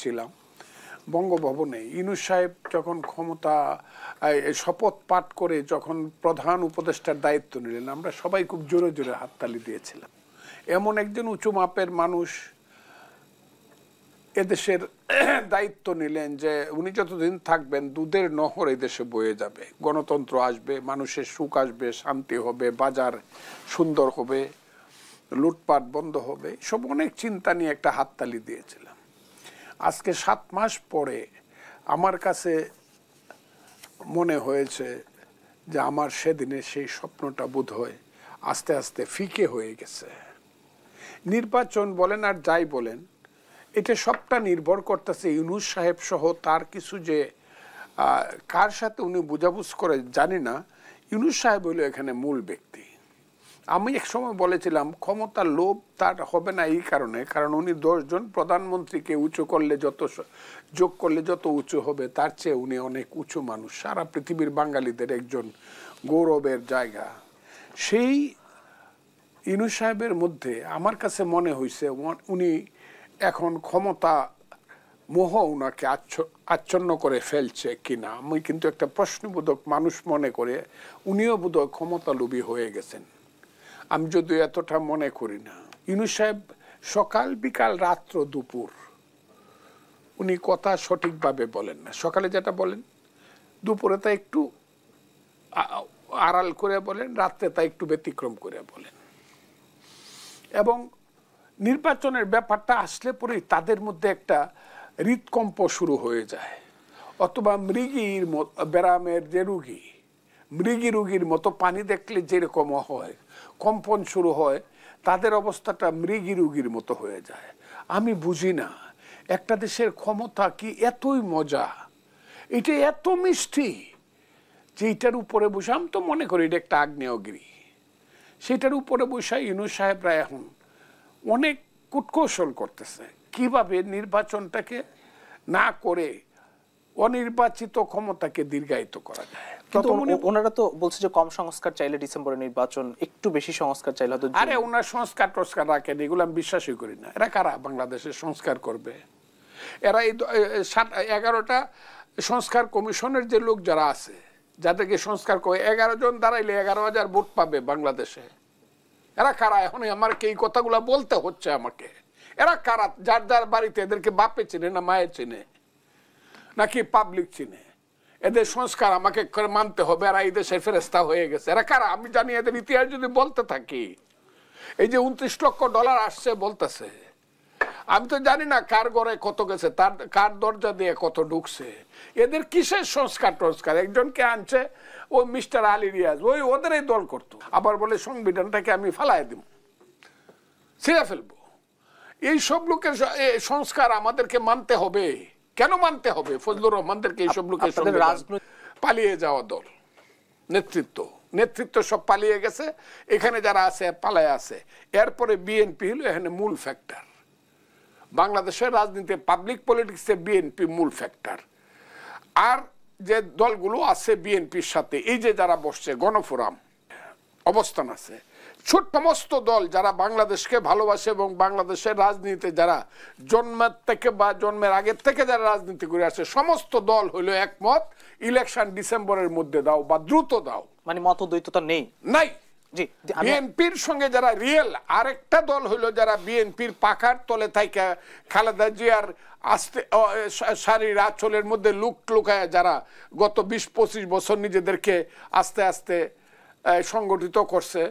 ছিলাম বঙ্গভবনে। ইউনূস সাহেব যখন ক্ষমতা শপথ পাঠ করে যখন প্রধান উপদেষ্টার দায়িত্ব নিলেন, আমরা সবাই খুব জোরে জোরে হাততালি দিয়েছিলাম। এমন একজন উঁচু মাপের মানুষ এদেশের দায়িত্ব নিলেন যে উনি যতদিন থাকবেন দুধের নহর এদেশে বয়ে যাবে, গণতন্ত্র আসবে, মানুষের সুখ আসবে, শান্তি হবে, বাজার সুন্দর হবে, লুটপাট বন্ধ হবে। সব অনেক চিন্তা নিয়ে একটা হাততালি দিয়েছিলাম। আজকে 7 মাস পরে আমার কাছে মনে হয়েছে যে আমার সেদিনে সেই স্বপ্নটা বোধহয় আস্তে আস্তে ফিকে হয়ে গেছে। নির্বাচন বলেন আর যাই বলেন, এটা সবটা নির্ভর করতেছে ইউনূস সাহেব সহ তার কিছু যে কার সাথে উনি বুঝাবুঝ করে জানি না। ইউনূস সাহেব হইল এখানে মূল ব্যক্তি। আমি এক সময় বলেছিলাম ক্ষমতার লোভ তার হবে না এই কারণে, কারণ উনি 10 জন প্রধানমন্ত্রীকে উঁচু করলে যত যোগ করলে যত উঁচু হবে তার চেয়ে উনি অনেক উঁচু মানুষ, সারা পৃথিবীর বাঙালিদের একজন গৌরবের জায়গা। সেই ইউনূস সাহেবের মধ্যে আমার কাছে মনে হয়েছে উনি এখন ক্ষমতা মোহ উনাকে আচ্ছন্ন করে ফেলছে কিনা। আমি কিন্তু একটা প্রশ্নবোধক মানুষ মনে করে উনিও বোধহয় ক্ষমতালোভী হয়ে গেছেন। আমি যদিও এতটা মনে করি না। ইউনূস সাহেব সকাল বিকাল রাত্র দুপুর উনি কথা সঠিকভাবে বলেন না। সকালে যেটা বলেন দুপুরে তা একটু আড়াল করে বলেন, রাত্রে তা একটু ব্যতিক্রম করে বলেন। এবং নির্বাচনের ব্যাপারটা আসলে পরেই তাদের মধ্যে একটা হৃদকম্প শুরু হয়ে যায়, অথবা মৃগীর ব্যারামের যে রুগী, মৃগী রুগীর মতো পানি দেখলে যেরকম হয় কম্পন শুরু হয়, তাদের অবস্থাটা মৃগী রুগীর মতো হয়ে যায়। আমি বুঝি না একটা দেশের ক্ষমতা কি এতই মজা, এটা এত মিষ্টি যে এটার উপরে বসে, আমি তো মনে করি এটা একটা আগ্নেয়গিরি, সেটার উপরে বসে ইউনূস সাহেবরা এখন অনেক কূটকৌশল করতেছে কিভাবে নির্বাচনটাকে না করে অনির্বাচিত ক্ষমতাকে দীর্ঘায়িত করা যায়। ওনারা তো বলছে যে কম সংস্কার চাইলে ডিসেম্বরে নির্বাচন, একটু বেশি সংস্কার চাইলে হয়তো। আরে ওনার সংস্কার টস্কার রাখেন, এগুলো আমি বিশ্বাসই করি না। এরা কারা বাংলাদেশের সংস্কার করবে? এরা এই 11টা সংস্কার কমিশনের যে লোক যারা আছে, যাদেরকে সংস্কার করে 11 জন দাঁড়াইলে 11,000 ভোট পাবে বাংলাদেশে। এরা কারা? এখন আমাকে এই কথাগুলো বলতে হচ্ছে আমাকে। এরা কারা? যার যার বাড়িতে এদেরকে বাপে চিনে না মায়ের চিনে নাকি পাবলিক চিনে? এদের সংস্কার আমাকে করে মানতে হবে, এরা এই দেশের ফেরেস্তা হয়ে গেছে। এরা কারা? আমি জানি এদের ইতিহাস যদি বলতে থাকি, এই যে 29 লক্ষ ডলার আসছে বলতেছে, আমি তো জানি না কার ঘরে কত গেছে, তার কার দরজা দিয়ে কত ঢুকছে। এদের কিসের সংস্কার টস্কার? একজনকে আনছে ওই মিস্টার আলী রিয়াজ, ওই ওদেরই দল করতো, আবার বলে সংবিধানটাকে আমি ফালাই দিব, ছিঁড়ে ফেলবো। এই সব লোকের সংস্কার আমাদেরকে মানতে হবে। কেন মানতে হবে? ফজলুর রহমানদেরকে এইসব লোকের পালিয়ে যাওয়া দল, নেতৃত্ব সব পালিয়ে গেছে, এখানে যারা আছে পালায় আছে। এরপরে বিএনপি হলো এখানে মূল ফ্যাক্টর। বাংলাদেশের রাজনীতি পাবলিক পলিটিক্সে বিএনপি মূল ফ্যাক্টর। আর যে দলগুলো আছে বিএনপির সাথে, এই যে যারা বসছে গণফোরাম অবস্থান আছে, সমস্ত দল যারা বাংলাদেশকে ভালোবাসে এবং বাংলাদেশের রাজনীতিতে যারা জন্মের থেকে বা জন্মের আগের থেকে যারা রাজনীতি করে আসে, সমস্ত দল হইল একমত ইলেকশন ডিসেম্বরের মধ্যে দাও বা দ্রুত দাও। মানে মতদ্বৈততা নেই নাই। বিএনপির সঙ্গে যারা রিয়েল, আরেকটা দল হইলো যারা বিএনপির পাখার তলে থাইকা খালেদা জিয়ার আস্তে শাড়ির আঁচলের মধ্যে লুকায় যারা গত 20-25 বছর নিজেদেরকে আস্তে আস্তে সংগঠিত করছে,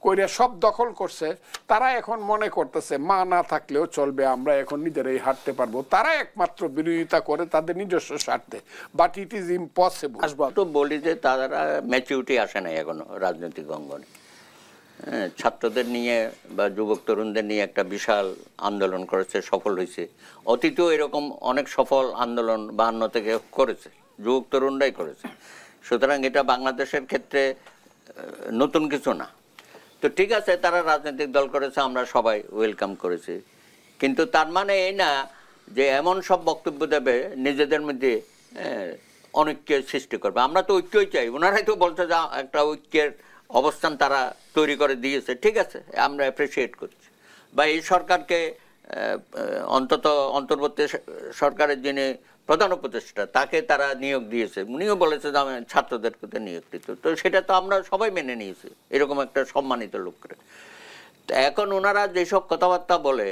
কইরা সব দখল করছে, তারা এখন মনে করতেছে মা না থাকলেও চলবে, আমরা এখন নিজেরাই হাঁটতে পারবো। তারা একমাত্র বিরোধিতা করে তাদের নিজস্ব স্বার্থে, বাট ইট ইজ ইম্পসিবল। তো বলি যে তারা ম্যাচুরিটি আসে নাই এখনো রাজনৈতিক অঙ্গনে। ছাত্রদের নিয়ে বা যুবক তরুণদের নিয়ে একটা বিশাল আন্দোলন করেছে, সফল হয়েছে। অতীতেও এরকম অনেক সফল আন্দোলন 52 থেকে করেছে, যুবক তরুণরাই করেছে। সুতরাং এটা বাংলাদেশের ক্ষেত্রে নতুন কিছু না। তো ঠিক আছে, তারা রাজনৈতিক দল করেছে, আমরা সবাই ওয়েলকাম করেছি, কিন্তু তার মানে এই না যে এমন সব বক্তব্য দেবে নিজেদের মধ্যে অনৈক্যের সৃষ্টি করবে। আমরা তো ঐক্যই চাই, ওনারাই তো বলছে যে একটা ঐক্যের অবস্থান তারা তৈরি করে দিয়েছে, ঠিক আছে, আমরা অ্যাপ্রিসিয়েট করছি। বা এই সরকারকে অন্তত অন্তর্বর্তী সরকারের যিনি প্রধান উপদেষ্টা তাকে তারা নিয়োগ দিয়েছে, উনিও বলেছে যে আমি ছাত্রদেরকে নিয়োগ দিত। তো সেটা তো আমরা সবাই মেনে নিয়েছি এরকম একটা সম্মানিত লোককে। তো এখন ওনারা যেসব কথাবার্তা বলে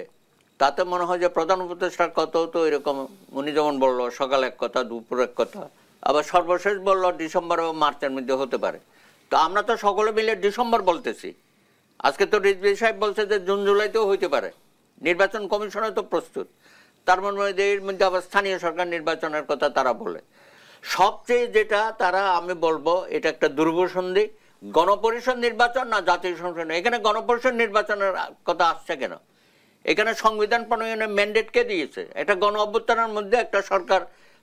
তাতে মনে হয় যে প্রধান উপদেষ্টার কথাও তো এরকম, উনি যেমন বললো সকালে এক কথা দুপুর এক কথা, আবার সর্বশেষ বললো ডিসেম্বর ও মার্চের মধ্যে হতে পারে। তো আমরা তো সকলে মিলে ডিসেম্বর বলতেছি, আজকে তো রিজভী সাহেব বলছে যে জুন জুলাইতেও হইতে পারে, নির্বাচন কমিশনে তো প্রস্তুত। তার মধ্যে এর মধ্যে আবার স্থানীয় সরকার নির্বাচনের কথা তারা বলে। সবচেয়ে যেটা তারা, আমি বলবো এটা একটা দুর্গসন্ধি, গণপরিষদ নির্বাচন না জাতীয় সংসদ। এখানে গণপরিষদ নির্বাচনের কথা আসছে কেন? এখানে সংবিধান প্রণয়নের ম্যান্ডেট কে দিয়েছে? এটা গণ অভ্যুত্থানের মধ্যে একটা সরকার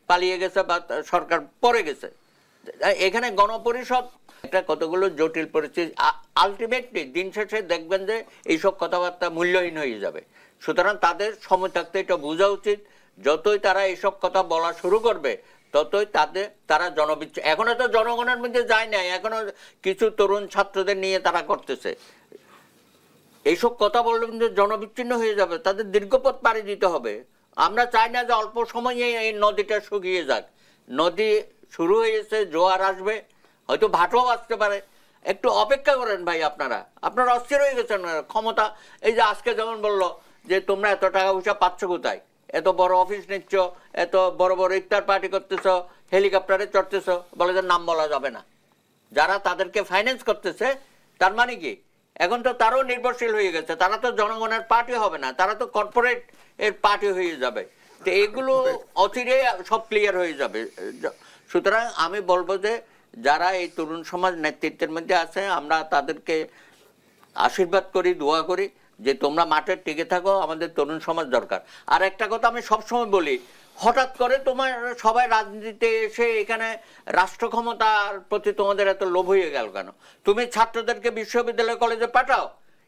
পালিয়ে গেছে বা সরকার পড়ে গেছে, এখানে গণপরিষদ একটা কতগুলো জটিল পরিস্থিতি। আলটিমেটলি দিন শেষে দেখবেন যে এইসব কথাবার্তা মূল্যহীন হয়ে যাবে। সুতরাং তাদের সময় থাকতে এটা বোঝা উচিত, যতই তারা এইসব কথা বলা শুরু করবে ততই তারা জনবিচ্ছিন্ন। এখনো তো জনগণের মধ্যে যায় নাই, এখনো কিছু তরুণ ছাত্রদের নিয়ে তারা করতেছে। এইসব কথা বললে কিন্তু জনবিচ্ছিন্ন হয়ে যাবে, তাদের দীর্ঘপথ পাড়ি দিতে হবে। আমরা চাই না যে অল্প সময়ে এই নদীটা শুকিয়ে যাক। নদী শুরু হয়েছে, জোয়ার আসবে, হয়তো ভাটও আসতে পারে। একটু অপেক্ষা করেন ভাই, আপনারা অস্থির হয়ে গেছেন ক্ষমতা। এই যে আজকে যেমন বললো যে তোমরা এত টাকা পয়সা পাচ্ছ কোথায়, এত বড় অফিস নিচ্ছ, এত বড় বড় ইফতার পার্টি করতেছ, হেলিকপ্টারে চড়তেছ, বলে যে নাম বলা যাবে না। যারা তাদেরকে ফাইন্যান্স করতেছে তার মানে কি এখন তো তারাও নির্ভরশীল হয়ে গেছে, তারা তো জনগণের পার্টি হবে না, তারা তো কর্পোরেট এর পার্টি হয়ে যাবে। তো এগুলো অচিরে সব ক্লিয়ার হয়ে যাবে। সুতরাং আমি বলবো যে যারা এই তরুণ সমাজ নেতৃত্বের মধ্যে আছে, আমরা তাদেরকে আশীর্বাদ করি, দোয়া করি যে তোমরা মাঠে টিকে থাকো, আমাদের তরুণ সমাজ দরকার। আর একটা কথা আমি সবসময় বলি, হঠাৎ করে তোমার সবাই রাজনীতিতে এসে এখানে রাষ্ট্র ক্ষমতার প্রতি তোমাদের এত লোভ হয়ে গেল কেন? তুমি ছাত্রদেরকে বিশ্ববিদ্যালয় কলেজে পাঠাও,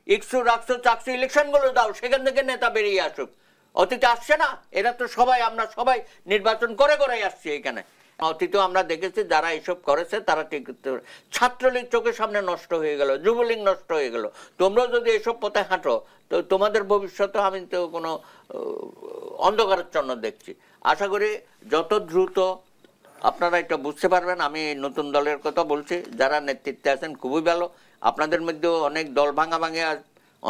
ইকসু রাষ্ট্র চাকরি ইলেকশনগুলো দাও, সেখান থেকে নেতা বেরিয়ে আসুক। অতীতে আসছে না, এরা তো সবাই, আমরা সবাই নির্বাচন করে করেই আসছি এখানে। অতীতেও আমরা দেখেছি যারা এসব করেছে তারা ঠিক। ছাত্রলীগ চোখের সামনে নষ্ট হয়ে গেল, যুবলীগ নষ্ট হয়ে গেল। তোমরা যদি এসব পথে হাঁটো তো তোমাদের ভবিষ্যতে আমি তো কোনো অন্ধকারের জন্য দেখছি। আশা করি যত দ্রুত আপনারা এটা বুঝতে পারবেন। আমি নতুন দলের কথা বলছি, যারা নেতৃত্বে আছেন খুবই ভালো। আপনাদের মধ্যেও অনেক দল ভাঙাভাঙি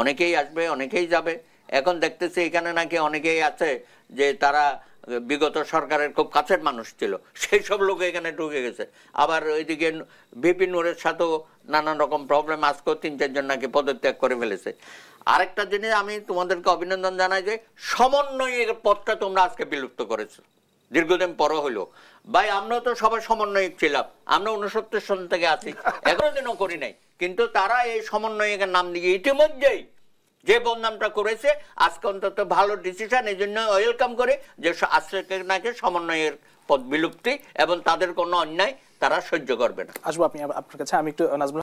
অনেকেই আসবে, অনেকেই যাবে। এখন দেখতেছি এখানে নাকি অনেকেই আছে যে তারা বিগত সরকারের খুব কাছের মানুষ ছিল, সেই সব লোক এখানে ঢুকে গেছে। আবার ওইদিকে ভিপি নূরের সাথেও নানান রকম প্রবলেম, আজকেও ৩-৪ জন নাকি পদত্যাগ করে ফেলেছে। আরেকটা জিনিস আমি তোমাদেরকে অভিনন্দন জানাই যে সমন্বয়ের পথটা তোমরা আজকে বিলুপ্ত করেছো, দীর্ঘদিন পর হইলো। ভাই আমরাও তো সবাই সমন্বয়ক ছিলাম, আমরা 69 সন থেকে আছি, এখনো দিনও করি নাই। কিন্তু তারা এই সমন্বয়কের নাম দিয়ে ইতিমধ্যেই যে বদনামটা করেছে, আজকে অন্তত ভালো ডিসিশন, এই জন্য ওয়েলকাম করে যে আজকে নাকি সমন্বয়ের পদ বিলুপ্তি এবং তাদের কোনো অন্যায় তারা সহ্য করবে না। আসবো আপনার কাছে। আমি একটু নাজমুল